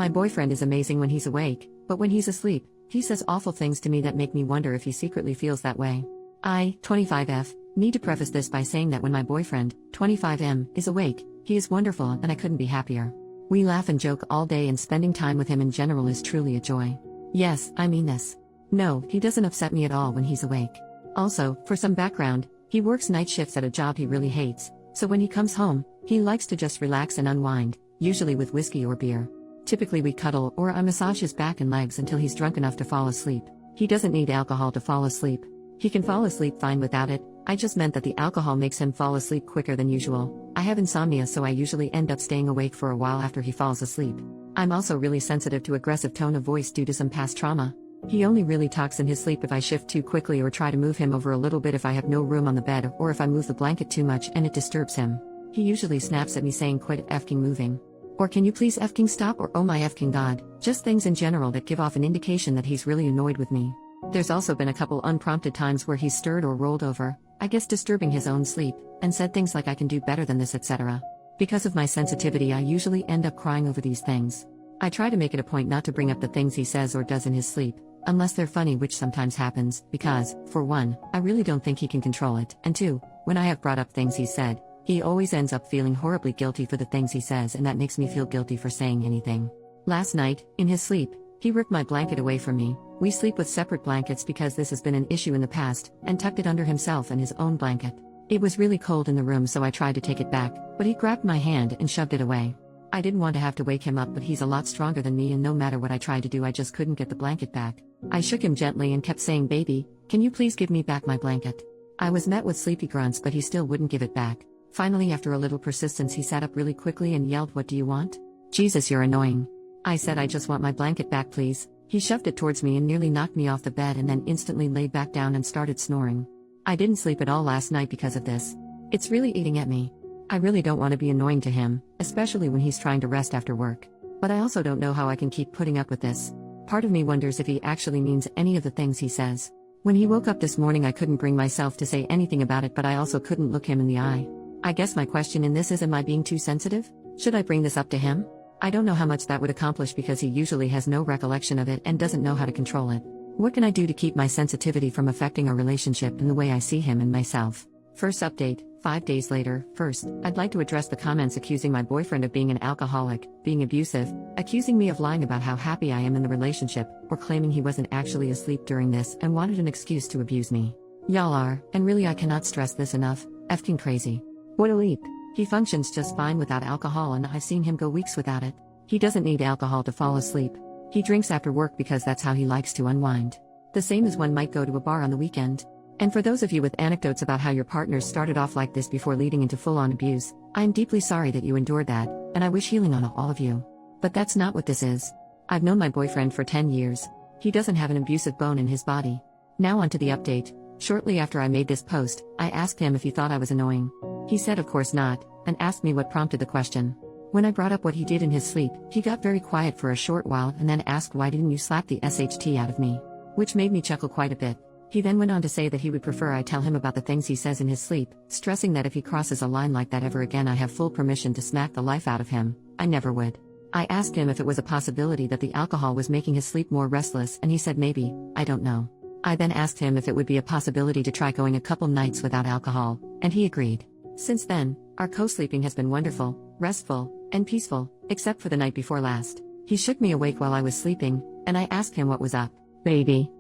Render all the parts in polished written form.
My boyfriend is amazing when he's awake, but when he's asleep, he says awful things to me that make me wonder if he secretly feels that way. I, 25F, need to preface this by saying that when my boyfriend, 25M, is awake, he is wonderful and I couldn't be happier. We laugh and joke all day and spending time with him in general is truly a joy. Yes, I mean this. No, he doesn't upset me at all when he's awake. Also, for some background, he works night shifts at a job he really hates, so when he comes home, he likes to just relax and unwind, usually with whiskey or beer. Typically we cuddle or I massage his back and legs until he's drunk enough to fall asleep. He doesn't need alcohol to fall asleep. He can fall asleep fine without it. I just meant that the alcohol makes him fall asleep quicker than usual. I have insomnia, so I usually end up staying awake for a while after he falls asleep. I'm also really sensitive to aggressive tone of voice due to some past trauma. He only really talks in his sleep if I shift too quickly or try to move him over a little bit if I have no room on the bed or if I move the blanket too much and it disturbs him. He usually snaps at me saying quit effing moving. Or can you please effing stop, or oh my effing god, just things in general that give off an indication that he's really annoyed with me. There's also been a couple unprompted times where he's stirred or rolled over, I guess disturbing his own sleep, and said things like I can do better than this, etc. Because of my sensitivity, I usually end up crying over these things. I try to make it a point not to bring up the things he says or does in his sleep, unless they're funny, which sometimes happens, because, for one, I really don't think he can control it, and two, when I have brought up things he said, he always ends up feeling horribly guilty for the things he says, and that makes me feel guilty for saying anything. Last night, in his sleep, he ripped my blanket away from me. We sleep with separate blankets because this has been an issue in the past, and tucked it under himself and his own blanket. It was really cold in the room, so I tried to take it back, but he grabbed my hand and shoved it away. I didn't want to have to wake him up, but he's a lot stronger than me, and no matter what I tried to do, I just couldn't get the blanket back. I shook him gently and kept saying, "Baby, can you please give me back my blanket?" I was met with sleepy grunts, but he still wouldn't give it back. Finally, after a little persistence, he sat up really quickly and yelled, "What do you want?" "Jesus, you're annoying." I said, "I just want my blanket back, please." He shoved it towards me and nearly knocked me off the bed, and then instantly laid back down and started snoring. I didn't sleep at all last night because of this. It's really eating at me. I really don't want to be annoying to him, especially when he's trying to rest after work. But I also don't know how I can keep putting up with this. Part of me wonders if he actually means any of the things he says. When he woke up this morning, I couldn't bring myself to say anything about it, but I also couldn't look him in the eye. I guess my question in this is, am I being too sensitive? Should I bring this up to him? I don't know how much that would accomplish because he usually has no recollection of it and doesn't know how to control it. What can I do to keep my sensitivity from affecting our relationship and the way I see him and myself? First update, 5 days later. First, I'd like to address the comments accusing my boyfriend of being an alcoholic, being abusive, accusing me of lying about how happy I am in the relationship, or claiming he wasn't actually asleep during this and wanted an excuse to abuse me. Y'all are, and really I cannot stress this enough, effing crazy. What a leap. He functions just fine without alcohol, and I've seen him go weeks without it. He doesn't need alcohol to fall asleep. He drinks after work because that's how he likes to unwind. The same as one might go to a bar on the weekend. And for those of you with anecdotes about how your partners started off like this before leading into full-on abuse, I am deeply sorry that you endured that, and I wish healing on all of you. But that's not what this is. I've known my boyfriend for 10 years. He doesn't have an abusive bone in his body. Now on to the update. Shortly after I made this post, I asked him if he thought I was annoying. He said of course not, and asked me what prompted the question. When I brought up what he did in his sleep, he got very quiet for a short while and then asked, "Why didn't you slap the SHT out of me?" Which made me chuckle quite a bit. He then went on to say that he would prefer I tell him about the things he says in his sleep, stressing that if he crosses a line like that ever again, I have full permission to smack the life out of him. I never would. I asked him if it was a possibility that the alcohol was making his sleep more restless, and he said maybe, I don't know. I then asked him if it would be a possibility to try going a couple nights without alcohol, and he agreed. Since then, our co-sleeping has been wonderful, restful, and peaceful, except for the night before last. He shook me awake while I was sleeping, and I asked him what was up. Baby,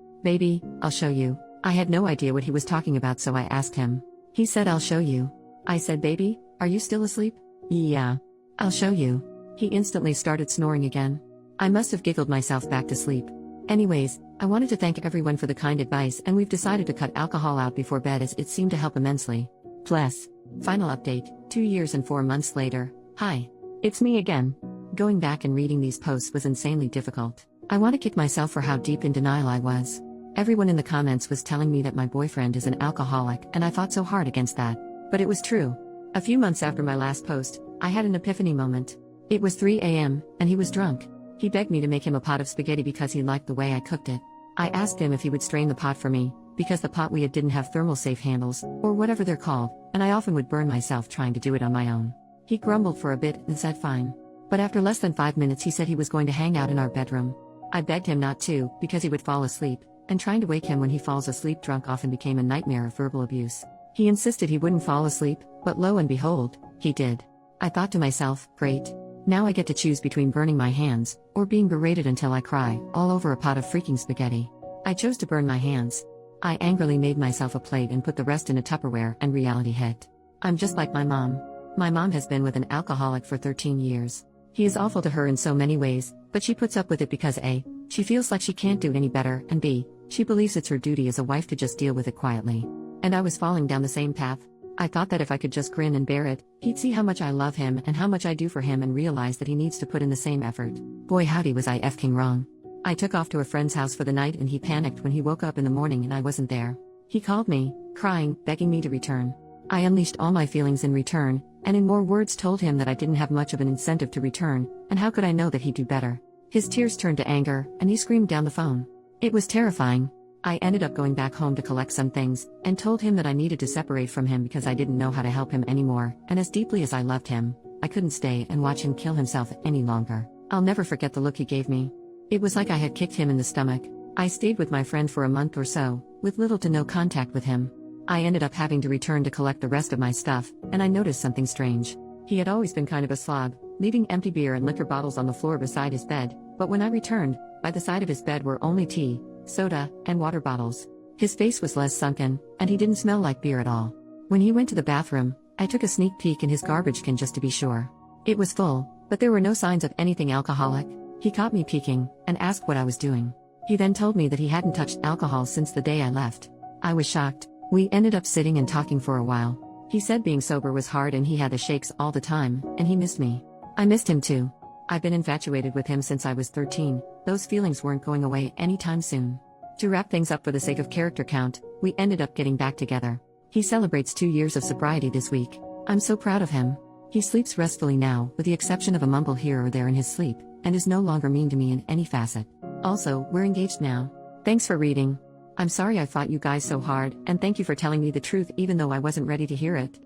I'll show you. I had no idea what he was talking about, so I asked him. He said, "I'll show you." I said, "Baby, are you still asleep?" "Yeah. I'll show you." He instantly started snoring again. I must have giggled myself back to sleep. Anyways, I wanted to thank everyone for the kind advice, and we've decided to cut alcohol out before bed as it seemed to help immensely. Bless. Final update, 2 years and 4 months later. Hi. It's me again. Going back and reading these posts was insanely difficult. I want to kick myself for how deep in denial I was. Everyone in the comments was telling me that my boyfriend is an alcoholic, and I fought so hard against that. But it was true. A few months after my last post, I had an epiphany moment. It was 3 a.m., and he was drunk. He begged me to make him a pot of spaghetti because he liked the way I cooked it. I asked him if he would strain the pot for me, because the pot we had didn't have thermal safe handles, or whatever they're called, and I often would burn myself trying to do it on my own. He grumbled for a bit and said fine. But after less than 5 minutes, he said he was going to hang out in our bedroom. I begged him not to, because he would fall asleep, and trying to wake him when he falls asleep drunk often became a nightmare of verbal abuse. He insisted he wouldn't fall asleep, but lo and behold, he did. I thought to myself, great. Now I get to choose between burning my hands, or being berated until I cry, all over a pot of freaking spaghetti. I chose to burn my hands. I angrily made myself a plate and put the rest in a Tupperware, and reality hit. I'm just like my mom. My mom has been with an alcoholic for 13 years. He is awful to her in so many ways, but she puts up with it because A, she feels like she can't do any better, and B, she believes it's her duty as a wife to just deal with it quietly. And I was falling down the same path. I thought that if I could just grin and bear it, he'd see how much I love him and how much I do for him and realize that he needs to put in the same effort. Boy howdy was I f***ing wrong. I took off to a friend's house for the night and he panicked when he woke up in the morning and I wasn't there. He called me, crying, begging me to return. I unleashed all my feelings in return, and in more words told him that I didn't have much of an incentive to return, and how could I know that he'd do better. His tears turned to anger, and he screamed down the phone. It was terrifying. I ended up going back home to collect some things, and told him that I needed to separate from him because I didn't know how to help him anymore, and as deeply as I loved him, I couldn't stay and watch him kill himself any longer. I'll never forget the look he gave me. It was like I had kicked him in the stomach. I stayed with my friend for a month or so, with little to no contact with him. I ended up having to return to collect the rest of my stuff, and I noticed something strange. He had always been kind of a slob, leaving empty beer and liquor bottles on the floor beside his bed, but when I returned, by the side of his bed were only tea, soda, and water bottles. His face was less sunken, and he didn't smell like beer at all. When he went to the bathroom, I took a sneak peek in his garbage can just to be sure. It was full, but there were no signs of anything alcoholic. He caught me peeking, and asked what I was doing. He then told me that he hadn't touched alcohol since the day I left. I was shocked. We ended up sitting and talking for a while. He said being sober was hard and he had the shakes all the time, and he missed me. I missed him too. I've been infatuated with him since I was 13, those feelings weren't going away anytime soon. To wrap things up for the sake of character count, we ended up getting back together. He celebrates 2 years of sobriety this week. I'm so proud of him. He sleeps restfully now, with the exception of a mumble here or there in his sleep, and is no longer mean to me in any facet. Also, we're engaged now. Thanks for reading. I'm sorry I fought you guys so hard, and thank you for telling me the truth even though I wasn't ready to hear it.